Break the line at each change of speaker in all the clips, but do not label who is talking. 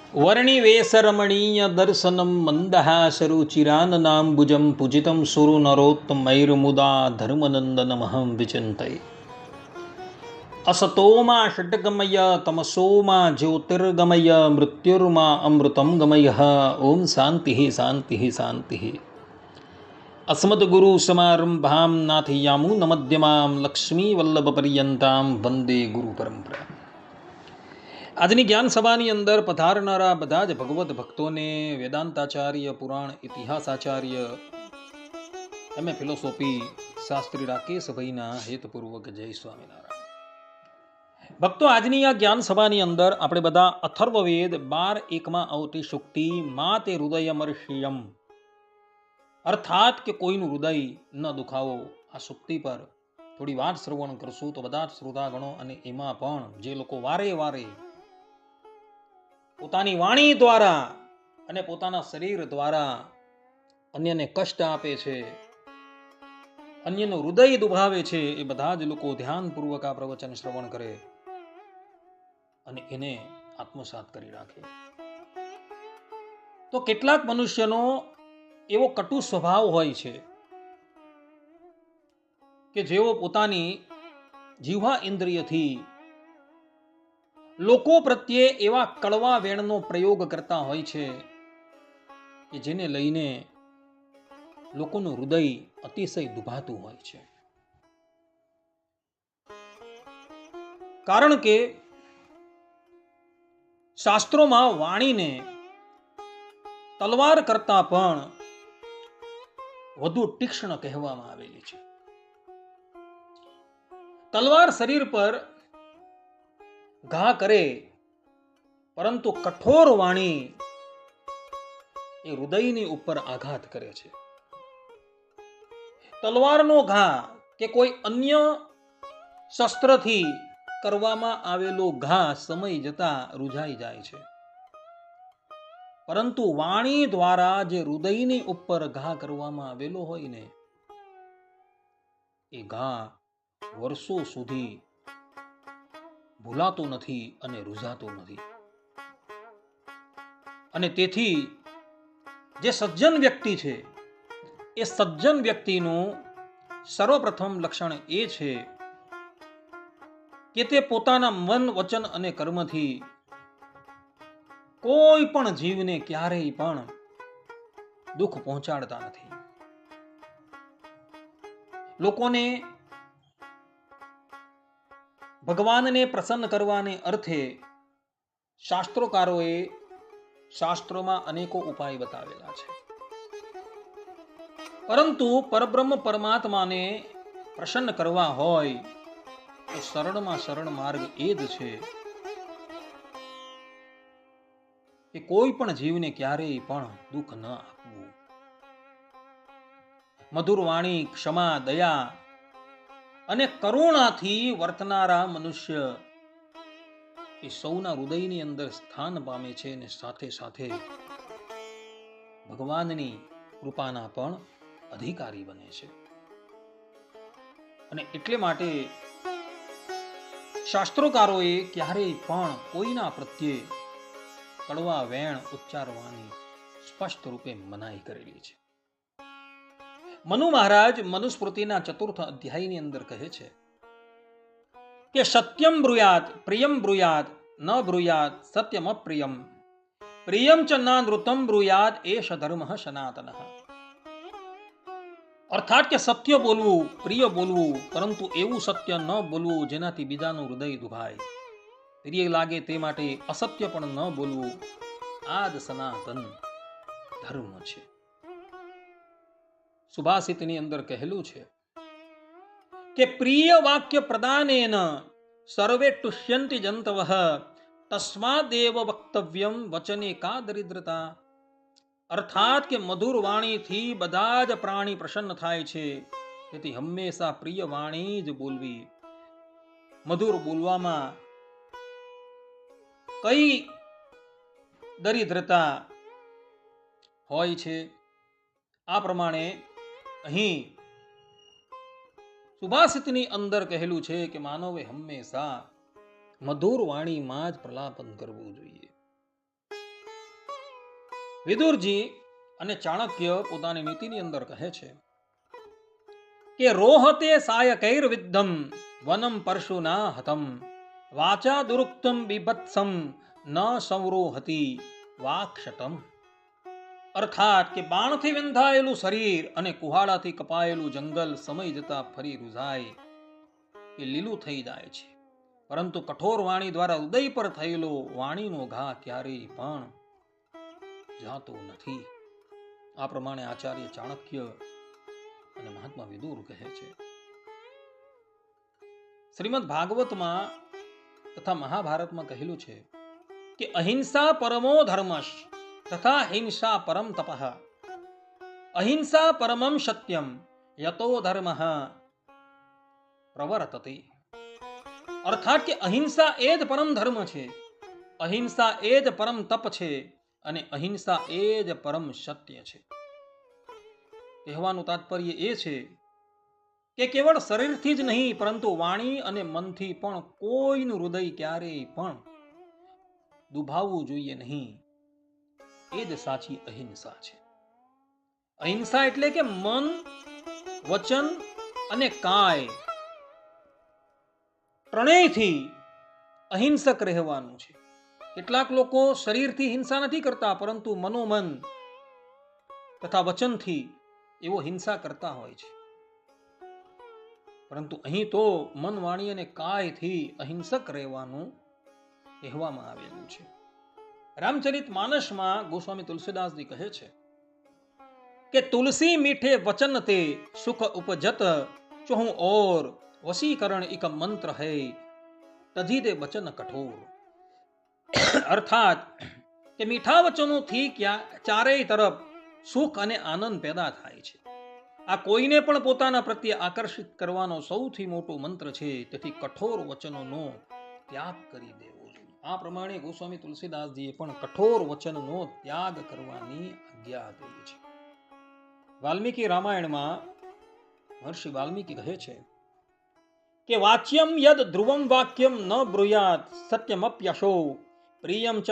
વર્ણિવેશરમણીય દર્શનમ મંદહાસરુચિરાનનાંબુજં પૂજિतं સુરનરોત્તમૈર્મુદા ધર્મનંદનમહં વિચિંતયે અસતોમા ષટ્ગમય તમસોમા જ્યોતિર્ગમય મૃત્યુર્મા અમૃતં ગમય. ઓમ શાંતિ શાંતિ શાંતિ. અસ્મદ્ગુરુ સમારંભાં નાથયામુનમધ્યમાં લક્ષ્મીવલ્લભપર્યંતાં વંદે ગુરુ પરંપરા. આજની જ્ઞાન સભાની અંદર પધારનારા બધા જ ભગવત ભક્તોને વેદાંતાચાર્ય, પુરાણ ઇતિહાસાચાર્ય, એમ.એ. ફિલોસોફી શાસ્ત્રી રાકેશભાઈના હેતપૂર્વક જય સ્વામિનારાયણ. ભક્તો, આજની આ જ્ઞાન સભાની અંદર આપણે બધા અથર્વવેદ 12:1 આવતી શુક્તિ મા તે હૃદયમર્ષિયમ, અર્થાત કે કોઈનું હૃદય ન દુખાવો, આ શુક્તિ પર થોડી વાત શ્રવણ કરશું તો બધા જ શ્રોતાગણો, અને એમાં પણ જે લોકો વારે વારે પોતાની વાણી દ્વારા અને પોતાના શરીર દ્વારા અન્યને કષ્ટ આપે છે, અન્યનું હૃદય દુભાવે છે, એ બધા જ લોકો ધ્યાનપૂર્વક આ પ્રવચન શ્રવણ કરે અને એને આત્મસાત કરી રાખે. તો કેટલાક મનુષ્યનો એવો કટુ સ્વભાવ હોય છે કે જેઓ પોતાની જીહ્વા ઇન્દ્રિયથી લોકો પ્રત્યે એવા કડવા વેણનો પ્રયોગ કરતા હોય છે કે જેને લઈને લોકોનું હૃદય અતિશય દુભાતું હોય છે. કારણ કે શાસ્ત્રોમાં વાણીને તલવાર કરતા પણ વધુ તીક્ષ્ણ કહેવામાં આવેલી છે. તલવાર શરીર પર ઘા કરે, પરંતુ કઠોર વાણી એ હૃદયની ઉપર આઘાત કરે છે. તલવારનો ઘા કે કોઈ અન્ય શસ્ત્રથી કરવામાં આવેલો ઘા સમય જતા રૂઝાઈ જાય છે, પરંતુ વાણી દ્વારા જે હૃદયની ઉપર ઘા કરવામાં આવેલો હોય ને, એ ઘા વર્ષો સુધી ભૂલાતો નથી અને રૂઝાતો નથી. અને તેથી જે સજ્જન વ્યક્તિ છે, એ સજ્જન વ્યક્તિનું સર્વપ્રથમ લક્ષણ એ છે કે તે પોતાના મન, વચન અને કર્મથી કોઈ પણ જીવને ક્યારેય પણ દુઃખ પહોંચાડતા નથી. લોકોને ભગવાનને પ્રસન્ન કરવાને અર્થે શાસ્ત્રોકારોએ શાસ્ત્રોમાં અનેકો ઉપાય બતાવેલા છે, પરંતુ પરબ્રહ્મ પરમાત્માને પ્રસન્ન કરવા હોય તો સરળમાં સરળ માર્ગ એ જ છે કે કોઈ પણ જીવને ક્યારેય પણ દુઃખ ન આપવું. મધુર વાણી, ક્ષમા, દયા અને કરુણાથી વર્તનારા મનુષ્ય એ સૌના હૃદયની અંદર સ્થાન પામે છે, અને સાથે સાથે ભગવાનની કૃપાના પણ અધિકારી બને છે. અને એટલે માટે શાસ્ત્રોકારોએ ક્યારેય પણ કોઈના પ્રત્યે કડવા વેણ ઉચ્ચારવાની સ્પષ્ટ રૂપે મનાઈ કરેલી છે. મનુ મહારાજ મનુસ્મૃતિના 4th અધ્યાયની અંદર કહે છે કે સત્યમ બ્રુયાત પ્રિયમ બ્રુયાત ન બ્રુયાત સત્યમ અપ્રિયમ પ્રિયમ ચ ન નૃતમ બ્રુયાત એષ ધર્મ સનાતન. અર્થાત કે સત્ય બોલવું, પ્રિય બોલવું, પરંતુ એવું સત્ય ન બોલવું જેનાથી બીજાનું હૃદય દુભાય, પ્રિય લાગે તે માટે અસત્ય પણ ન બોલવું. આ જ સનાતન ધર્મ છે. સુભાષિતની અંદર કહેલું છે કે પ્રિય વાક્ય પ્રદાનેન સર્વે તુષ્યંતિ જંતવઃ તસ્માદેવ વક્તવ્યમ વચને કા દરિદ્રતા. અર્થાત કે મધુર વાણીથી બધા જ પ્રાણી પ્રસન્ન થાય છે, તેથી હંમેશા પ્રિય વાણી જ બોલવી. મધુર બોલવામાં કઈ દરિદ્રતા હોય છે? આ પ્રમાણે અહીં સુભાષિતની અંદર કહેલું છે કે માનવે હંમેશા મધુર વાણીમાં જ પ્રલાપન કરવું જોઈએ. વિદુરજી અને ચાણક્ય પોતાની નીતિની અંદર કહે છે કે રોહતે સાયકૈર વિદ્ધમ વનમ પરશુના હતમ વાચા દુરુક્તમ બીભત્સમ ન સંવરોહતી વાક્ષતમ. અર્થાત કે બાણથી વિંધાયેલું શરીર અને કુહાડાથી કપાયેલું જંગલ સમય જતા ફરી રૂઝાય એ લીલું થઈ જાય છે, પરંતુ કઠોર વાણી દ્વારા હૃદય પર થયેલો વાણીનો ઘા ક્યારેય પણ જાતો નથી. આ પ્રમાણે આચાર્ય ચાણક્ય અને મહાત્મા વિદુર કહે છે. શ્રીમદ ભાગવતમાં તથા મહાભારતમાં કહેલું છે કે અહિંસા પરમો ધર્મશ તથા હિંસા પરમ તપઃ અહિંસા પરમમ સત્યમ યતો ધર્મઃ પ્રવર્તતે. અર્થાત કે અહિંસા એ જ પરમ ધર્મ છે, અહિંસા એ જ પરમ તપ છે અને અહિંસા એ જ પરમ સત્ય છે. કહેવાનું તાત્પર્ય એ છે કે કેવળ શરીરથી જ નહીં પરંતુ વાણી અને મનથી પણ કોઈનું હૃદય ક્યારેય પણ દુભાવવું જોઈએ નહીં. એ જ સાચી અહિંસા છે. અહિંસા એટલે કે મન, વચન અને કાય ત્રણેયથી અહિંસક રહેવાનું છે. કેટલાક લોકો શરીરથી હિંસા નથી કરતા પરંતુ મનોમન તથા વચનથી એવો હિંસા કરતા હોય છે. પરંતુ અહીં તો મન, વાણી અને કાયથી અહિંસક રહેવાનું કહેવામાં આવેલું છે. રામચરિત માનસમાં ગોસ્વામી તુલસીદાસજી કહે છે કે તુલસી મીઠે વચન તે સુખ ઉપજત ચોહું ઓર વસીકરણ એક મંત્ર હૈ તજી દે વચન કઠોર. અર્થાત કે મીઠા વચનોથી ચારેય તરફ સુખ અને આનંદ પેદા થાય છે. આ કોઈને પણ પોતાના પ્રત્યે આકર્ષિત કરવાનો સૌથી મોટો મંત્ર છે. તેથી કઠોર વચનોનો ત્યાગ કરી દેવો જોઈએ. આ પ્રમાણે ગોસ્વામી તુલસીદાસજીએ પણ કઠોર વચનનો ત્યાગ કરવાની આજ્ઞા આપી છે. વાલ્મીકી રામાયણમાં મહર્ષિ વાલ્મીકી કહે છે કે વાચ્યમ યદ ધ્રુવમ વાક્યમ ન બ્રુયાત સત્યમપ્યશો પ્રિયમ ચ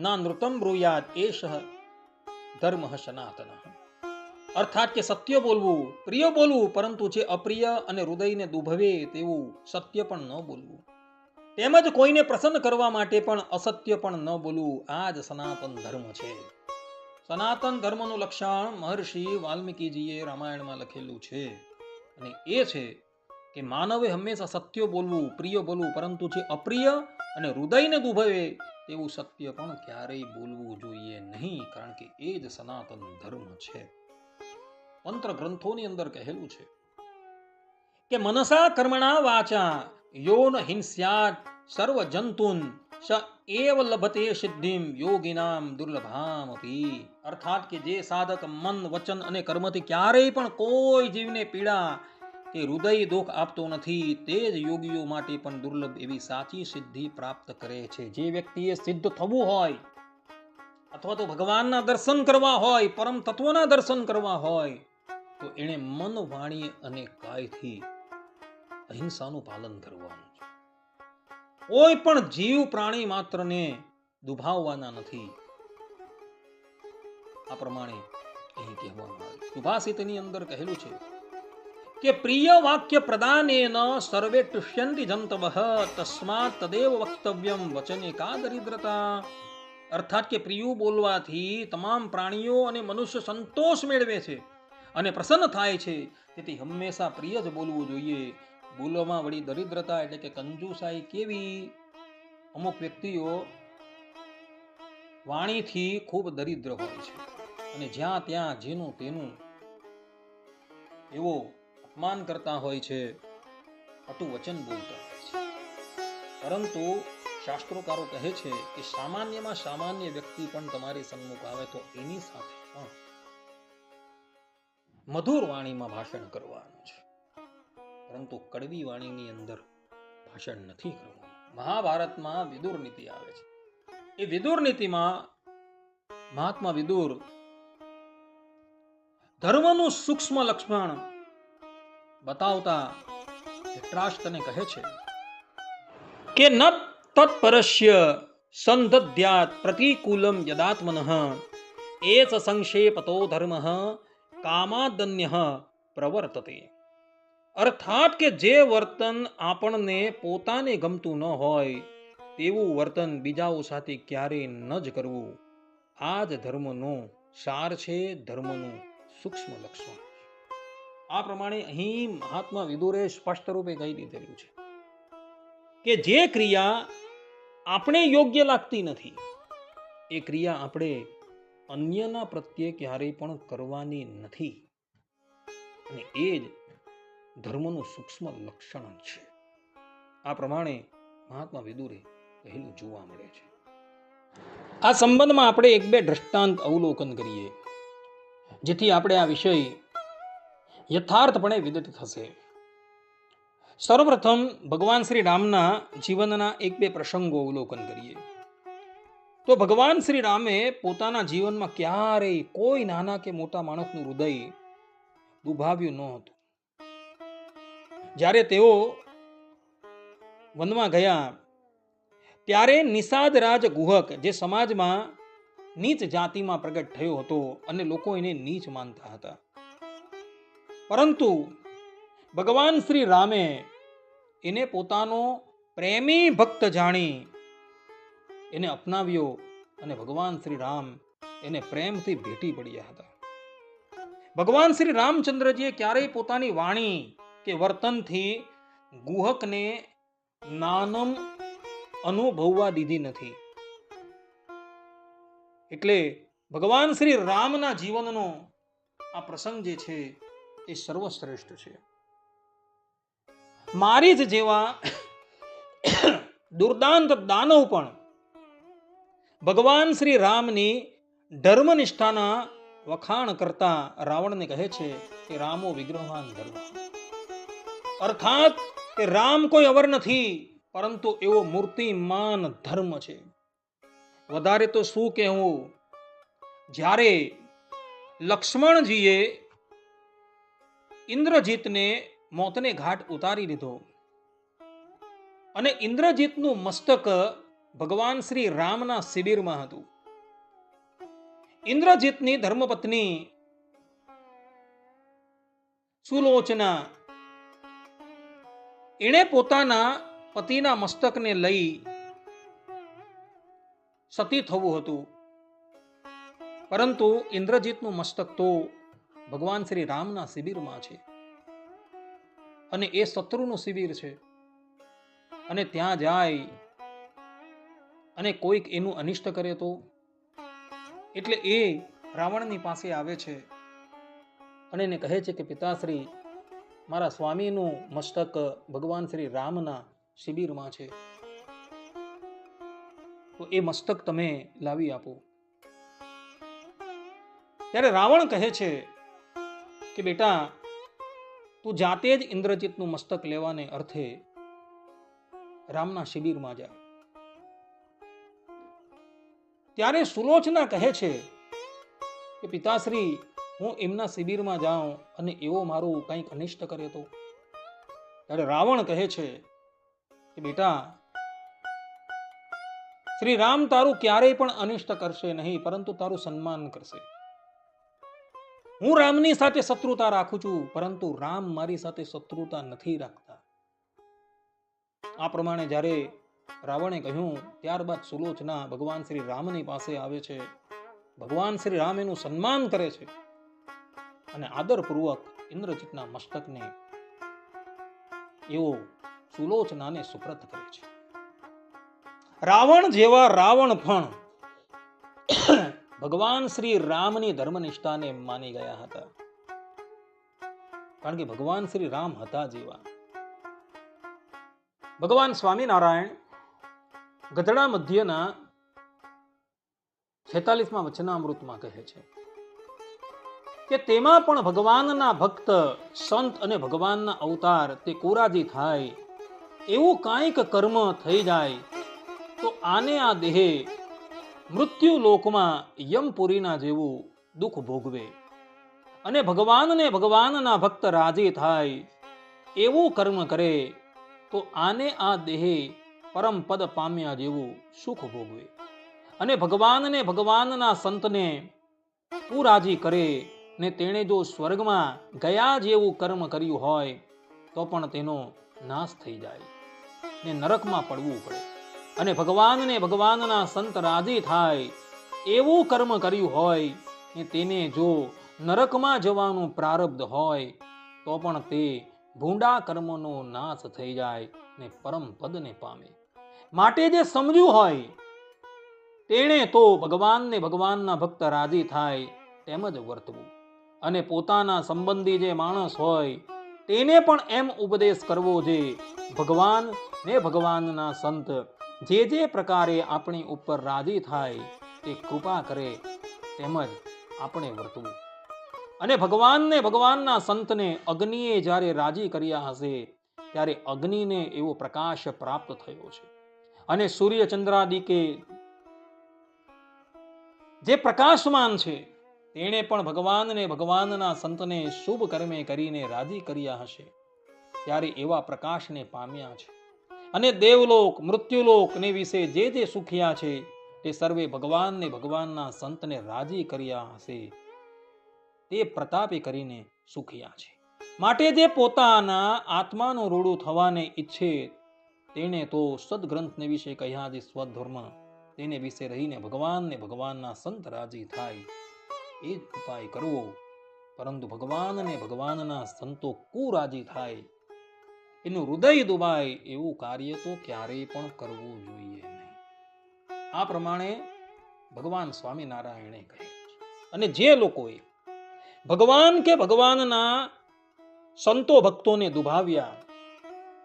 ના નૃતમ બ્રુયાત એષ ધર્મ સનાતન. અર્થાત કે સત્ય બોલવું, પ્રિય બોલવું, પરંતુ જે અપ્રિય અને હૃદયને દુભવે તેવું સત્ય પણ ન બોલવું, તેમજ કોઈને પ્રસન્ન કરવા માટે પણ અસત્ય પણ ન બોલવું. આ જ સનાતન ધર્મ છે. સનાતન ધર્મનું લક્ષણ મહર્ષિ વાલ્મીકીજીએ રામાયણમાં લખેલું છે અને એ છે કે માનવે હંમેશા સત્ય બોલવું, પ્રિય બોલવું, પરંતુ જે અપ્રિય અને હૃદયને દુભવે તેવું સત્ય પણ ક્યારેય બોલવું જોઈએ નહીં, કારણ કે એ જ સનાતન ધર્મ છે. મંત્ર ગ્રંથોની અંદર કહેલું છે કે મનસા કર્મણા વાચા યોન હિંસ્યાત સર્વ જંતુન સ એવ લભતે સિદ્ધિમ યોગિનામ દુર્લભામ અપી. અર્થાત કે જે સાધક મન, વચન અને કર્મથી ક્યારેય પણ કોઈ જીવને પીડા કે હૃદય દુઃખ આપતો નથી, તે જ યોગીઓ માટે પણ દુર્લભ એવી સાચી સિદ્ધિ પ્રાપ્ત કરે છે. જે વ્યક્તિએ સિદ્ધ થવું હોય અથવા તો ભગવાનના દર્શન કરવા હોય, પરમ તત્વના દર્શન કરવા હોય, તો એણે મન, વાણી અને કાયથી અહિંસાનું પાલન કરવાનું છે. કોઈ પણ જીવ પ્રાણી માત્રને દુભાવવાના નથી. આ પ્રમાણે અહીં કહેવામાં આવે. સુભાષિતની અંદર કહેલું છે કે પ્રિય વાક્ય પ્રદાનેન સર્વે તુષ્યંતિ જંતવઃ તસ્માત તદેવ વક્તવ્યમ વચને કા દરિદ્રતા. અર્થાત કે પ્રિયું બોલવાથી તમામ પ્રાણીઓ અને મનુષ્ય સંતોષ મેળવે છે અને પ્રસન્ન થાય છે. તેથી હંમેશા પ્રિય જ બોલવું જોઈએ. બોલવામાં વળી દરિદ્રતા એટલે કે કંજુસાઈ કેવી? અમુક વ્યક્તિઓ વાણીથી ખૂબ દરિદ્ર હોય છે અને જ્યાં ત્યાં જેનું તેનું એવો અપમાન કરતા હોય છે, અટુ વચન બોલતા હોય છે. પરંતુ શાસ્ત્રોકારો કહે છે કે સામાન્યમાં સામાન્ય વ્યક્તિ પણ તમારી સન્મુખ આવે તો એની સાથે પણ મધુર વાણીમાં ભાષણ કરવાનું છે, પરંતુ કડવી વાણીની અંદર ભાષણ નથી કરવાનું. મહાભારતમાં વિદુર નીતિ આવે છે. એ વિદુર નીતિમાં મહાત્મા વિદુર ધર્મનું સૂક્ષ્મ લક્ષણ બતાવતા ધૃતરાષ્ટ્રને કહે છે કે ન તત્પરસ્ય સંદધ્યાત પ્રતિકૂલમ યદાત્મનઃ એ સંક્ષેપતો ધર્મ કામાદન્ય પ્રવર્તતે. અર્થાત કે જે વર્તન આપણને પોતાને ગમતું ન હોય તેવું વર્તન બીજાઓ સાથે ક્યારેય ન જ કરવું, આ જ ધર્મનો સાર છે, ધર્મનું સૂક્ષ્મ લક્ષણ. આ પ્રમાણે અહીં મહાત્મા વિદુરે સ્પષ્ટ રૂપે કહી દીધેલું છે કે જે ક્રિયા આપણે યોગ્ય લાગતી નથી એ ક્રિયા આપણે અન્યના પ્રત્યે ક્યારેય પણ કરવાની નથી. અને એ જ ધર્મનું સૂક્ષ્મ લક્ષણ છે. આ પ્રમાણે મહાત્મા વિદુરે કહેલું જોવા મળે છે. આ સંબંધમાં આપણે એક બે દ્રષ્ટાંત અવલોકન કરીએ જેથી આપણે આ વિષય યથાર્થપણે વિદિત થશે. સર્વપ્રથમ ભગવાન શ્રી રામના જીવનના એક બે પ્રસંગો અવલોકન કરીએ તો ભગવાન શ્રી રામે પોતાના જીવનમાં ક્યારેય કોઈ નાના કે મોટા માણસનું હૃદય દુભાવ્યું ન હતું. જ્યારે તેઓ વનમાં ગયા ત્યારે નિષાદ રાજ ગુહક, જે સમાજમાં નીચ જાતિમાં પ્રગટ થયો હતો અને લોકો એને નીચ માનતા હતા, પરંતુ ભગવાન શ્રી રામે એને પોતાનો પ્રેમી ભક્ત જાણી એને અપનાવ્યો અને ભગવાન શ્રી રામ એને પ્રેમથી ભેટી પડ્યા હતા. ભગવાન શ્રી રામચંદ્રજીએ ક્યારેય પોતાની વાણી કે વર્તનથી ગુહકને નાનમ અનુભવવા દીધી નથી. એટલે ભગવાન શ્રી રામના જીવનનો આ પ્રસંગ જે છે એ સર્વશ્રેષ્ઠ છે. મારી જ જેવા દુર્દાંત દાનવ પણ ભગવાન શ્રી રામની ધર્મનિષ્ઠાના વખાણ કરતા રાવણને કહે છે કે રામો વિગ્રહવાન ધર્મ, અર્થાત કે રામ કોઈ અવર નથી પરંતુ એવો મૂર્તિમાન ધર્મ છે. વધારે તો શું કહેવું, જ્યારે લક્ષ્મણજીએ ઇન્દ્રજીતને મોતને ઘાટ ઉતારી દીધો અને ઇન્દ્રજીતનું મસ્તક ભગવાન શ્રી રામના શિબિરમાં હતું. ઇન્દ્રજીતની ધર્મપત્ની સુલોચના એણે પોતાના પતિના મસ્તકને લઈ સતી થવું હતું, પરંતુ ઇન્દ્રજીતનું મસ્તક તો ભગવાન શ્રી રામના શિબિરમાં છે અને એ શત્રુનું શિબિર છે. અને ત્યાં જાય અને કોઈક એનું અનિષ્ટ કરે તો, એટલે એ રાવણની પાસે આવે છે અને એને કહે છે કે પિતાશ્રી, મારા સ્વામીનું મસ્તક ભગવાન શ્રી રામના શિબિરમાં છે, તો એ મસ્તક તમે લાવી આપો. ત્યારે રાવણ કહે છે કે બેટા, તું જાતે જ ઇન્દ્રજીતનું મસ્તક લેવાને અર્થે રામના શિબિરમાં જા. ત્યારે સુલોચના કહે છે કે પિતાશ્રી, હું એમના શિબિરમાં જાઉં અને એવો મારું કંઈક અનિષ્ટ કરે તો? ત્યારે રાવણ કહે છે કે બેટા, શ્રી રામ તારું ક્યારેય પણ અનિષ્ટ કરશે નહીં, પરંતુ તારું સન્માન કરશે. હું રામની સાથે શત્રુતા રાખું છું, પરંતુ રામ મારી સાથે શત્રુતા નથી રાખતા. આ પ્રમાણે જ્યારે રાવણે કહ્યું, ત્યારબાદ સુલોચના ભગવાન શ્રી રામની પાસે આવે છે. ભગવાન શ્રી રામ એનું સન્માન કરે છે અને આદરપૂર્વક ઇન્દ્રજીતના મસ્તકને એવો સુલોચનાને સુપ્રત કરે છે. રાવણ જેવા રાવણ પણ ભગવાન શ્રી રામની ધર્મનિષ્ઠાને માની ગયા હતા, કારણ કે ભગવાન શ્રી રામ હતા જેવા. ભગવાન સ્વામિનારાયણ ગધડા મધ્યના 46માં વચનામૃતમાં કહે છે કે તેમાં પણ ભગવાનના ભક્ત, સંત અને ભગવાનના અવતાર તે કોરાજી થાય એવું કાંઈક કર્મ થઈ જાય તો આને આ દેહે મૃત્યુ લોકમાં યમપુરીના જેવું દુઃખ ભોગવે, અને ભગવાનને ભગવાનના ભક્ત રાજી થાય એવું કર્મ કરે તો આને આ દેહે પરમ પદ પામ્યા જેવું સુખ ભોગવે, અને ભગવાનને ભગવાનના સંતને કુરાજી કરે ને તેણે જો સ્વર્ગમાં ગયા જેવું કર્મ કર્યું હોય તો પણ તેનો નાશ થઈ જાય ને નરકમાં પડવું પડે. અને ભગવાનને ભગવાનના સંત રાજી થાય એવું કર્મ કર્યું હોય ને તેને જો નરકમાં જવાનું પ્રારબ્ધ હોય તો પણ તે ભૂંડા કર્મનો નાશ થઈ જાય ને પરમ પદને પામે. માટે જે સમજ્યું હોય તેણે તો ભગવાનને ભગવાનના ભક્ત રાજી થાય તેમ જ વર્તવું. અને પોતાના સંબંધી જે માણસ હોય તેને પણ એમ ઉપદેશ કરવો જે ભગવાન ને ભગવાનના સંત જે જે પ્રકારે આપણી ઉપર રાજી થાય તે કૃપા કરે તેમજ આપણે વર્તવું. અને ભગવાનને ભગવાનના સંતને અગ્નિએ જ્યારે રાજી કર્યા હશે ત્યારે અગ્નિને એવો પ્રકાશ પ્રાપ્ત થયો છે. અને સૂર્ય ચંદ્રાદિકે જે પ્રકાશમાન છે તેણે પણ ભગવાનને ભગવાનના સંતને શુભ કર્મે કરીને રાજી કર્યા હશે ત્યારે એવા પ્રકાશને પામ્યા છે. અને દેવલોક મૃત્યુલોક ને વિશે જે જે સુખ્યા છે તે સર્વે ભગવાનને ભગવાનના સંતને રાજી કર્યા હશે તે પ્રતાપે કરીને સુખ્યા છે. માટે જે પોતાના આત્માનું રૂડું થવાને ઈચ્છે તેને તો સદગ્રંથને વિશે કહ્યા જે સ્વધર્મ તેને વિશે રહીને ભગવાનને ભગવાનના સંત રાજી થાય એ જ ઉપાય કરવો. પરંતુ ભગવાનને ભગવાનના સંતો કુરાજી થાય એનું હૃદય દુબાય એવું કાર્ય તો ક્યારેય પણ કરવું જોઈએ નહીં. આ પ્રમાણે ભગવાન સ્વામિનારાયણે કહ્યું છે. અને જે લોકોએ ભગવાન કે ભગવાનના સંતો ભક્તોને દુભાવ્યા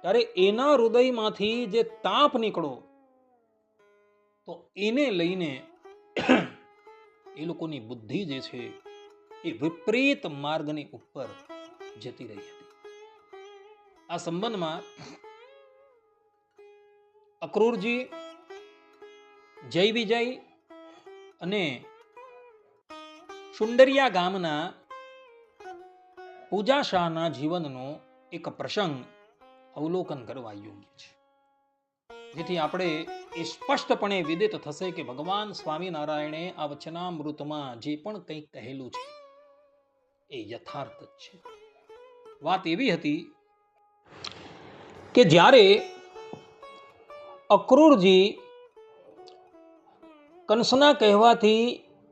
ત્યારે એના હૃદયમાંથી જે તાપ નીકળો તો એને લઈને એ લોકોની બુદ્ધિ જે છે એ વિપરીત માર્ગની ઉપર જતી રહી હતી. આ સંબંધમાં અક્રૂરજી, જય વિજય અને સુંદરિયા ગામના પૂજા શાહના જીવનનો એક પ્રસંગ અવલોકન કરવા યોગ્ય છે, જેથી આપણે એ સ્પષ્ટપણે વિદિત થશે કે ભગવાન સ્વામિનારાયણે આ વચનામૃતમાં જે પણ કંઈક કહેલું છે એ યથાર્થ જ છે. વાત એવી હતી કે જ્યારે અક્રૂરજી કંસના કહેવાથી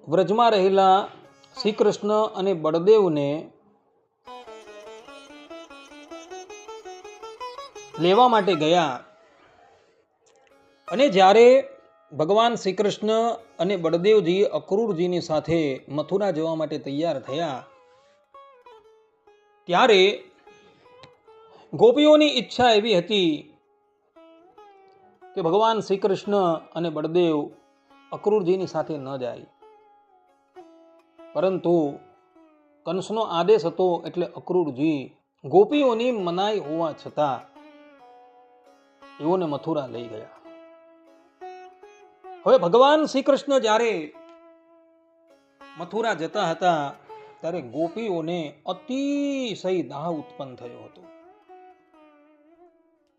વ્રજમાં રહેલા શ્રી કૃષ્ણ અને બળદેવને લેવા માટે ગયા અને જ્યારે ભગવાન શ્રી કૃષ્ણ અને બળદેવજી અક્રૂરજીની સાથે મથુરા જવા માટે તૈયાર થયા ત્યારે ગોપીઓની ઈચ્છા એવી હતી કે ભગવાન શ્રી કૃષ્ણ અને બળદેવ અક્રૂરજીની સાથે ન જાય, પરંતુ કંસનો આદેશ હતો એટલે અક્રૂરજી ગોપીઓની મનાઈ હોવા છતાં એઓને મથુરા લઈ ગયા. હવે ભગવાન શ્રી કૃષ્ણ જ્યારે મથુરા જતા હતા ત્યારે ગોપીઓને અતિશય દાહ ઉત્પન્ન થયો હતો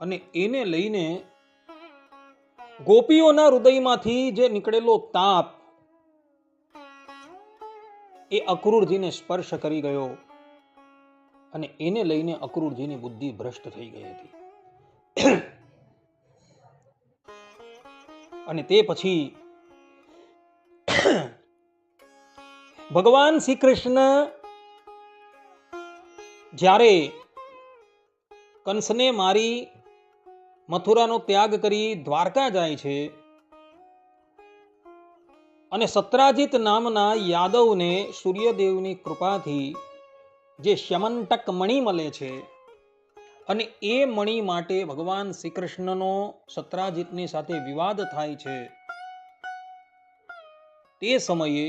અને એને લઈને ગોપીઓના હૃદયમાંથી જે નીકળેલો તાપ એ અક્રૂરજીને સ્પર્શ કરી ગયો અને એને લઈને અક્રૂરજીની બુદ્ધિ ભ્રષ્ટ થઈ ગઈ હતી. અને તે પછી ભગવાન શ્રી કૃષ્ણ જ્યારે કંસને મારી મથુરાનો ત્યાગ કરી દ્વારકા જાય છે અને સત્રાજીત નામના યાદવને સૂર્યદેવની કૃપાથી જે શ્યમંતક મણિ મળે છે અને એ મણિ માટે ભગવાન શ્રી કૃષ્ણનો સત્રાજીતની સાથે વિવાદ થાય છે, તે સમયે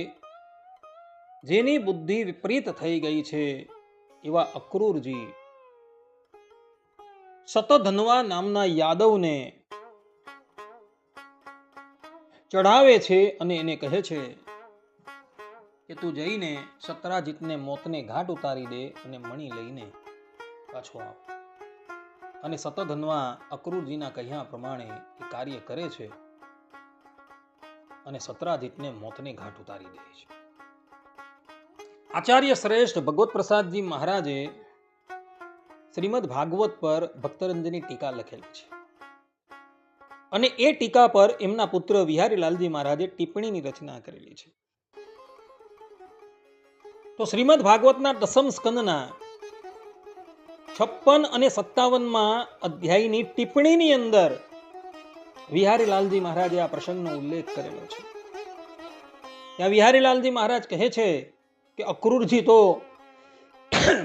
જેની બુદ્ધિ વિપરીત થઈ ગઈ છે એવા અક્રૂરજી શતધન્વા નામના યાદવને ચઢાવે છે અને એને કહે છે કે તું જઈને સત્રાજીતને મોતને ઘાટ ઉતારી દે અને મણિ લઈને પાછો આવ. અને શતધન્વા અક્રૂરજીના કહ્યા પ્રમાણે એ કાર્ય કરે છે અને સત્રાજીતને મોતને ઘાટ ઉતારી દે છે. આચાર્ય શ્રેષ્ઠ ભગવત પ્રસાદજી મહારાજે શ્રીમદ ભાગવત પર ભક્તરંજની ટીકા લખેલી છે અને એ ટીકા પર એમના પુત્ર વિહારીલાલજી મહારાજે ટિપ્પણીની રચના કરેલી છે. તો શ્રીમદ ભાગવતના દસમ સ્કંદના 56 અને 57 અધ્યાયની ટિપ્પણીની અંદર વિહારીલાલજી મહારાજે આ પ્રસંગનો ઉલ્લેખ કરેલો છે. ત્યાં વિહારીલાલજી મહારાજ કહે છે કે અક્રૂરજી તો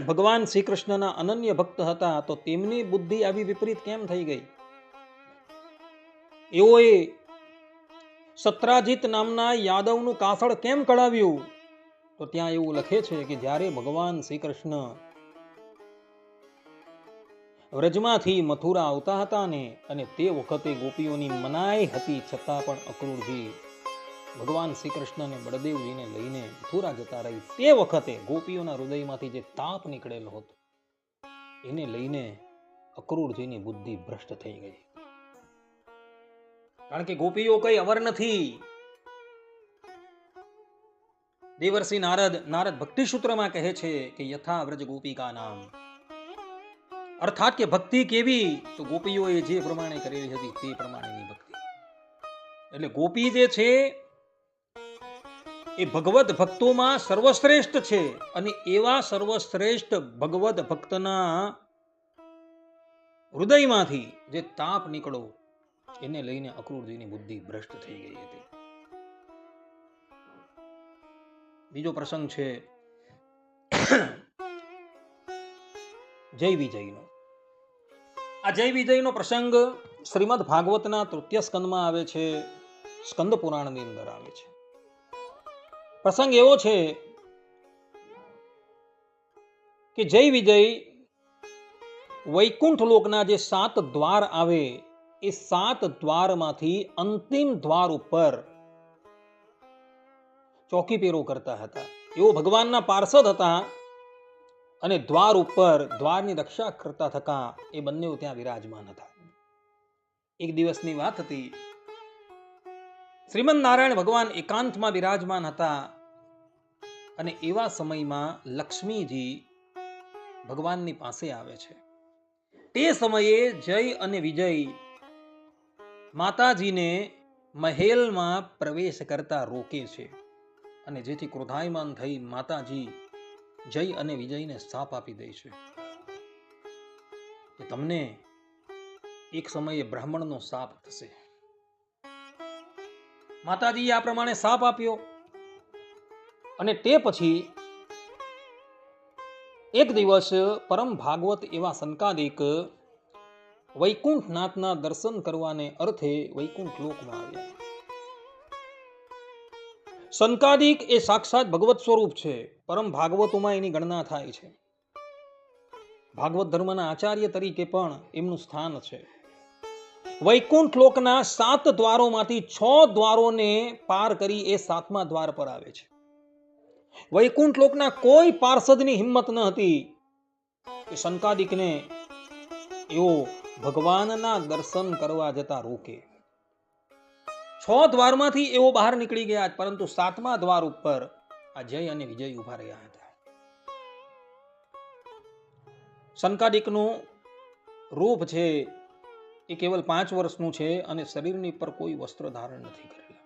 ભગવાન શ્રી કૃષ્ણના અનન્ય ભક્ત હતા, તો તેમની બુદ્ધિ આવી વિપરીત કેમ થઈ ગઈ? એઓએ સત્રાજીત નામના યાદવનું કાસળ કેમ કળાવ્યું? તો ત્યાં એવું લખે છે કે જ્યારે ભગવાન શ્રી કૃષ્ણ વ્રજમાંથી મથુરા આવતા હતા ને, અને તે વખતે ગોપીઓની મનાઈ હતી, છતાં પણ અક્રૂરજી ભગવાન શ્રી કૃષ્ણને બળદેવજીને લઈને મથુરા જતા રહી. તે વખતે ગોપીઓના હૃદયમાંથી જે તાપ નીકળેલો હતો એને લઈને અક્રૂરજીની બુદ્ધિ ભ્રષ્ટ થઈ ગઈ. કારણ કે ગોપીઓ કઈ અવર નથી. દેવર્ષિ નારદ ભક્તિ સૂત્રમાં કહે છે કે યથા વ્રજ ગોપિકા નામ, અર્થાત કે ભક્તિ કેવી? તો ગોપીઓએ જે પ્રમાણે કરેલી હતી તે પ્રમાણેની ભક્તિ. એટલે ગોપી જે છે એ ભગવત ભક્તોમાં સર્વશ્રેષ્ઠ છે, અને એવા સર્વશ્રેષ્ઠ ભગવત ભક્તના હૃદયમાંથી જે તાપ નીકળો એને લઈને અક્રૂરજીની બુદ્ધિ ભ્રષ્ટ થઈ ગઈ હતી. બીજો પ્રસંગ છે જય વિજયનો. આ જય વિજયનો પ્રસંગ શ્રીમદ ભાગવતના તૃતીય સ્કંદમાં આવે છે, સ્કંદ પુરાણની અંદર આવે છે. પ્રસંગ એવો છે કે જય વિજય વૈકુંઠ લોકના જે 7 દ્વાર આવે એ 7 દ્વારમાંથી અંતિમ દ્વાર ઉપર ચોકી પેરો કરતા હતા. એવો ભગવાનના પાર્ષદ હતા અને દ્વાર ઉપર દ્વારની રક્ષા કરતા થતા એ બંને ત્યાં વિરાજમાન હતા. એક દિવસની વાત હતી. શ્રીમદ નારાયણ ભગવાન એકાંતમાં વિરાજમાન હતા અને એવા સમયમાં લક્ષ્મીજી ભગવાનની પાસે આવે છે. તે સમયે જય અને વિજય માતાજીને મહેલમાં પ્રવેશ કરતા રોકે છે, અને જેથી ક્રોધાયમાન થઈ માતાજી જય અને વિજયને શાપ આપી દે છે કે તમને એક સમયે બ્રાહ્મણનો શાપ થશે. માતાજીએ આ પ્રમાણે શાપ આપ્યો અને તે પછી એક દિવસ પરમ ભાગવત એવા સંકાદિક વૈકુંઠનાથના દર્શન કરવાને અર્થે વૈકુંઠ લોકમાં આવ્યા. સંકાદિક એ સાક્ષાત ભગવત સ્વરૂપ છે. પરમ ભાગવતોમાં એની ગણના થાય છે. ભાગવત ધર્મના આચાર્ય તરીકે પણ એમનું સ્થાન છે. વૈકુંઠ લોકના 7 દ્વારોમાંથી 6 દ્વારોને પાર કરી એ 7મા દ્વાર પર આવે છે. વૈકુંઠ લોકના કોઈ પાર્ષદની હિંમત ન હતી કે સંકાદિકને એવો ભગવાનના દર્શન કરવા જતા રોકે. 6 દ્વારમાંથી એવો બહાર નીકળી ગયા, પરંતુ 7મા દ્વાર ઉપર આ જય અને વિજય ઉભા રહ્યા હતા. સંકાદિકનું રૂપ છે એ કેવલ 5 વર્ષનું છે અને શરીરની પર કોઈ વસ્ત્ર ધારણ નથી કરેલા.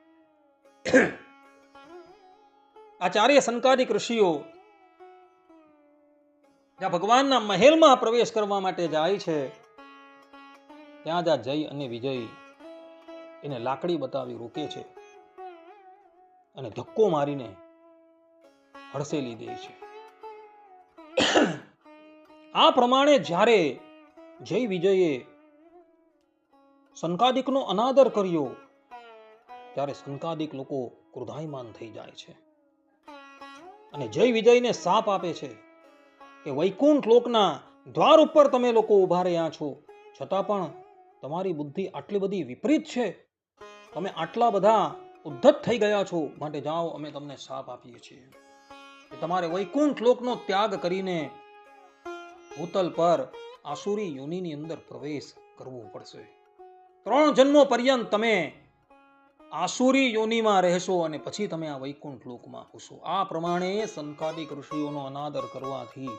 આચાર્ય સંકાદિક ઋષિઓ જ્યાં ભગવાનના મહેલમાં પ્રવેશ કરવા માટે જાય છે, ત્યાં જ આ જય અને વિજય એને લાકડી બતાવી રોકે છે અને ધક્કો મારીને હડસેલી દે છે. આ પ્રમાણે જ્યારે જય વિજયે સંકાદિકનો અનાદર કર્યો ત્યારે સંકાદિક લોકો ક્રોધાયમાન થઈ જાય છે અને જય વિજયને શાપ આપે છે કે વૈકુંઠ લોકના દ્વાર ઉપર તમે લોકો ઉભા રહ્યા છો, છતાં પણ તમારી બુદ્ધિ આટલી બધી વિપરીત છે, તમે આટલા બધા ઉદ્ધત થઈ ગયા છો, માટે જાઓ અમે તમને શાપ આપીએ છીએ કે તમારે વૈકુંઠ લોકનો ત્યાગ કરીને ભૂતલ પર આસુરી યોનિની અંદર પ્રવેશ કરવો પડશે. 3 જન્મો પર્યંત તમે આસુરી યોનિમાં રહેશો અને પછી તમે આ વૈકુંઠ લોકમાં આવશો. આ પ્રમાણે સંકાદિક ઋષિઓનો અનાદર કરવાથી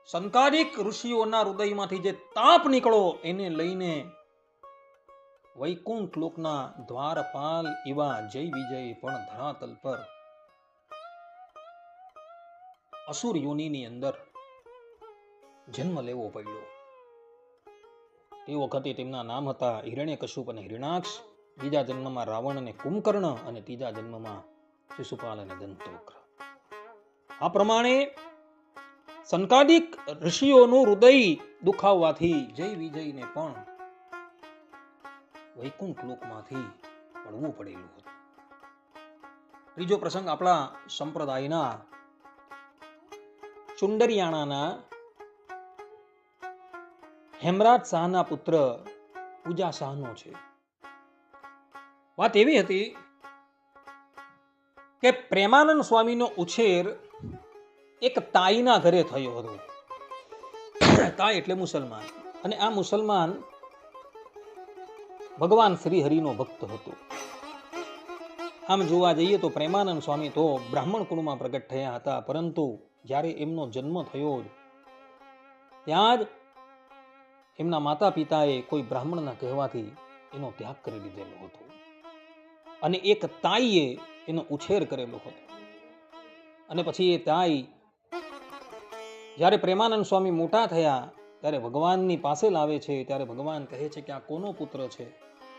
સંકાદિક ઋષિઓના હૃદયમાંથી જે તાપ નીકળો એને લઈને વૈકુંઠ લોકના દ્વારપાલ એવા જય વિજય પણ ધરાતલ પર અસુર યોનિની અંદર જન્મ લેવો પડ્યો. તે વખતે તેમના નામ હતા હિરણ્યકશુપ અને હિરણાક્ષ. બીજા જન્મમાં રાવણ અને કુંભકર્ણ અને ત્રીજા જન્મમાં શિશુપાલ અને દંતવક્ર. આ પ્રમાણે સંકાદિક ઋષિઓનું હૃદય દુખાવવાથી જય વિજયને પણ વૈકુંઠ લોકમાંથી પડવું પડેલું હતું. ત્રીજો પ્રસંગ આપણા સંપ્રદાયના ચુંડરિયાણાના હેમરાજ શાહના પુત્ર પૂજા શાહનો છે. વાત એવી હતી કે પ્રેમાનંદ સ્વામીનો ઉછેર એક તાઈના ઘરે થયો હતો. તાઈ એટલે મુસલમાન, અને આ મુસલમાન ભગવાન શ્રી હરિનો ભક્ત હતો. આમ જોવા જઈએ તો પ્રેમાનંદ સ્વામી તો બ્રાહ્મણ કુળમાં પ્રગટ થયા હતા, પરંતુ જ્યારે એમનો જન્મ થયો ત્યાં જ એમના માતા પિતાએ કોઈ બ્રાહ્મણના કહેવાથી એનો ત્યાગ કરી દીધેલો હતો, અને એક તાઈએ એનો ઉછેર કરેલો હતો. અને પછી એ તાઈ જ્યારે પ્રેમાનંદ સ્વામી મોટા થયા ત્યારે ભગવાનની પાસે લાવે છે. ત્યારે ભગવાન કહે છે કે આ કોનો પુત્ર છે?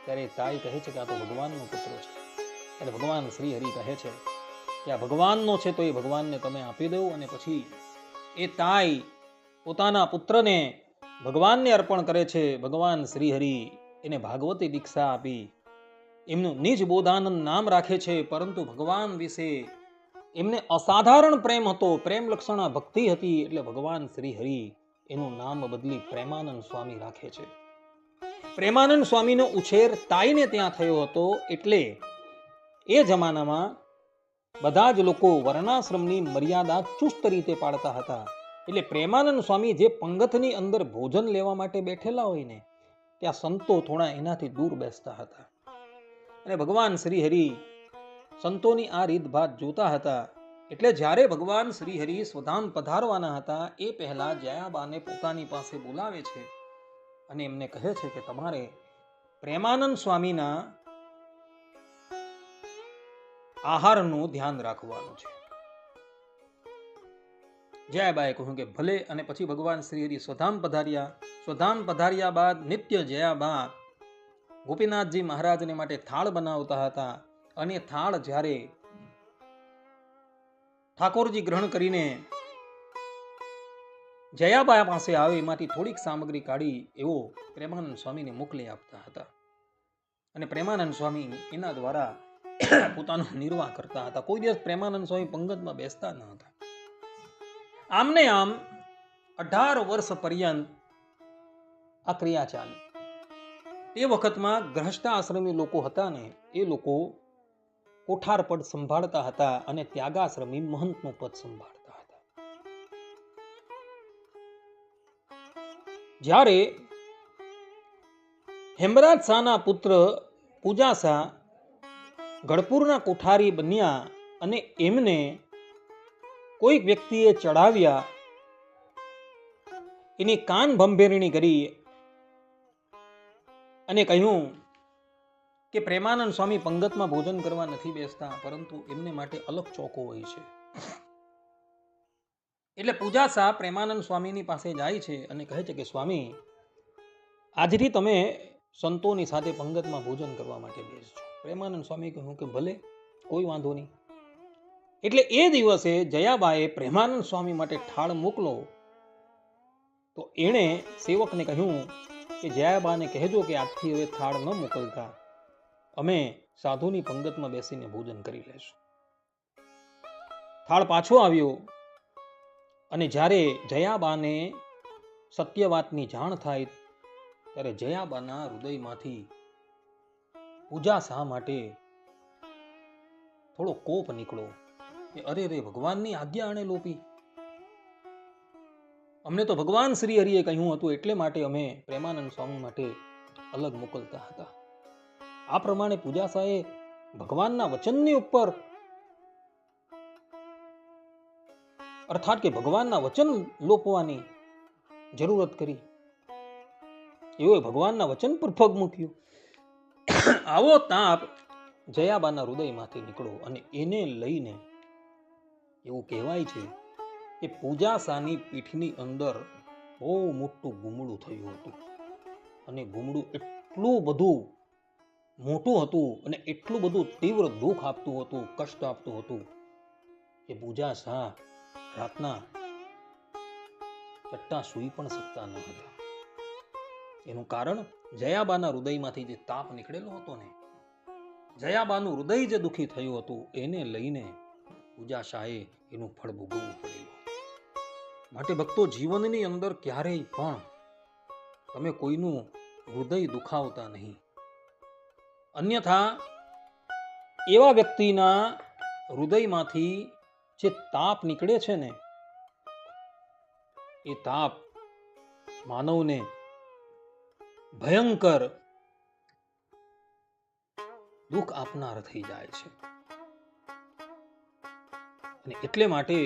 ત્યારે તાઈ કહે છે કે આ તો ભગવાનનો પુત્ર છે. ત્યારે ભગવાન શ્રી હરિ કહે છે કે આ ભગવાનનો છે તો એ ભગવાનને તમે આપી દો. અને પછી એ તાઈ પોતાના પુત્રને ભગવાનને અર્પણ કરે છે. ભગવાન શ્રી હરિ એને ભાગવતી દીક્ષા આપી એમનું નિજ બોધાનંદ નામ રાખે છે. પરંતુ ભગવાન વિશે એમને અસાધારણ પ્રેમ હતો, પ્રેમ લક્ષણા ભક્તિ હતી, એટલે ભગવાન શ્રી હરિ એનું નામ બદલી પ્રેમાનંદ સ્વામી રાખે છે. પ્રેમાનંદ સ્વામીનો ઉછેર તાઈને ત્યાં થયો હતો, એટલે એ જમાનામાં બધા જ લોકો વર્ણાશ્રમની મર્યાદા ચુસ્ત રીતે પાડતા હતા. એટલે પ્રેમાનંદ સ્વામી જે પંગતની અંદર ભોજન લેવા માટે બેઠેલા હોય ને, ત્યાં સંતો થોડા એનાથી દૂર બેસતા હતા. અને ભગવાન શ્રી હરિ સંતોની આ રીતભાત જોતા હતા. એટલે જ્યારે ભગવાન શ્રી હરિ સ્વધામ પધારવાના હતા એ પહેલા જયાબાને પોતાની પાસે બોલાવે છે અને એમને કહે છે કે તમારે પ્રેમાનંદ સ્વામીના આહારનું ધ્યાન રાખવાનું છે. જયાબાએ કહ્યું કે ભલે. અને પછી ભગવાન શ્રી હરિ સ્વધામ પધાર્યા. સ્વધામ પધાર્યા બાદ નિત્ય જયાબા ગોપીનાથજી મહારાજને માટે થાળ બનાવતા હતા. અને થાળ જ્યારે ઠાકોરજી ગ્રહણ કરીને જયાબા પાસે આવે એમાંથી થોડીક સામગ્રી કાઢી એવો પ્રેમાનંદ સ્વામીને મોકલી આપતા હતા. અને પ્રેમાનંદ સ્વામી એના દ્વારા પોતાનો નિર્વાહ કરતા હતા. કોઈ દિવસ પ્રેમાનંદ સ્વામી પંગતમાં બેસતા ન હતા. આમને આમ 18 વર્ષ પર્યંત આ ક્રિયા ચાલી. તે વખતમાં ગ્રહસ્થાશ્રમી લોકો હતા ને, એ લોકો કોઠાર પદ સંભાળતા હતા અને ત્યાગાશ્રમી મહંતનું પદ સંભાળતા હતા. જ્યારે હેમરાજ શાહના પુત્ર પૂજા શાહ ગઢપુરના કોઠારી બન્યા અને એમને કોઈક વ્યક્તિએ ચડાવ્યા, એની કાન ભંભેરણી કરી અને કહ્યું કે પ્રેમાનંદ સ્વામી પંગતમાં ભોજન કરવા નથી બેસતા, પરંતુ એમને માટે અલગ ચોકો હોય છે. એટલે પૂજા શાહ પ્રેમાનંદ સ્વામીની પાસે જાય છે અને કહે છે કે સ્વામી, આજથી તમે સંતોની સાથે પંગતમાં ભોજન કરવા માટે બેસજો. પ્રેમાનંદ સ્વામી કહ્યું કે ભલે, કોઈ વાંધો નહીં. એટલે એ દિવસે જયાબાએ પ્રેમાનંદ સ્વામી માટે થાળ મોકલો. તો એણે સેવકને કહ્યું કે જયાબાને કહેજો કે આજથી હવે થાળ ન મોકલતા, અમે સાધુની પંગતમાં બેસીને ભોજન કરી લેશું. થાળ પાછો આવ્યો અને જ્યારે જયાબાને સત્ય વાતની જાણ થાય ત્યારે જયાબાના હૃદયમાંથી પૂજા શાહ માટે થોડો કોપ નીકળો કે અરે રે, ભગવાનની આજ્ઞા આણે લોપી. અમને તો ભગવાન શ્રી હરિએ કહ્યું હતું, એટલે માટે અમે પ્રેમાનંદ સ્વામી માટે અલગ મોકલતા હતા. આ પ્રમાણે પૂજા શાહે ભગવાનના વચનની ઉપર, અર્થાત કે ભગવાનના વચન લોપવાની જરૂરત કરી, એવો ભગવાનના વચન પર પગ મૂક્યો. આવો તાપ જયાબાના હૃદયમાંથી નીકળો અને એને લઈને એવું કહેવાય છે કે પૂજાસાની પીઠની અંદર બહુ મોટું ગુમડું થયું હતું અને ગુમડું એટલું બધું મોટું હતું અને એટલું બધું તીવ્ર દુઃખ આપતું હતું, કષ્ટ આપતું હતું કે પૂજાસા રાતના ચટ્ટા સૂઈ પણ શકતા ન હતા. એનું કારણ જયાબાના હૃદયમાંથી જે તાપ નીકળેલો હતો ને, જયાબાનું હૃદય જે દુઃખી થયું હતું એને લઈને પૂજાશાએ એનું ફળ ભોગવવું પડેલું. માટે ભક્તો, જીવનની અંદર ક્યારેય પણ તમે કોઈનું હૃદય દુખાવતા નહીં. અન્યથા એવા વ્યક્તિના હૃદયમાંથી જે તાપ નીકળે છે ને, એ તાપ માનવને ભયંકર દુઃખ આપનાર થઈ જાય છે. અને એટલે માટે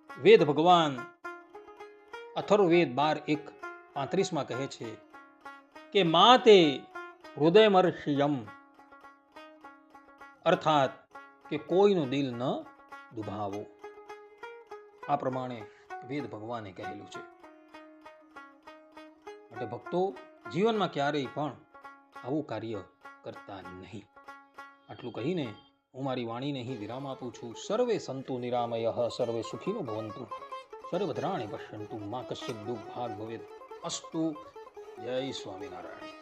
વેદ ભગવાન અથર્વવેદ 12:1-35 કહે છે કે માતે હૃદયમર્ષિયમ, અર્થાત કે કોઈનું દિલ ન દુભાવો. આ પ્રમાણે વેદ ભગવાને કહેલું છે. માટે ભક્તો, જીવનમાં ક્યારેય પણ આવું કાર્ય કરતા નહીં. આટલું કહીને હું મારી વાણીને અહીં વિરામ આપું છું. સર્વે સંતુ નિરામયઃ, સર્વે સુખીનો ભવંતુ, સર્વભદ્રાણિ પશ્યન્તુ, મા કશ્ચિદ દુઃખ ભાગ ભવેત. અસ્તુ. જય સ્વામિનારાયણ.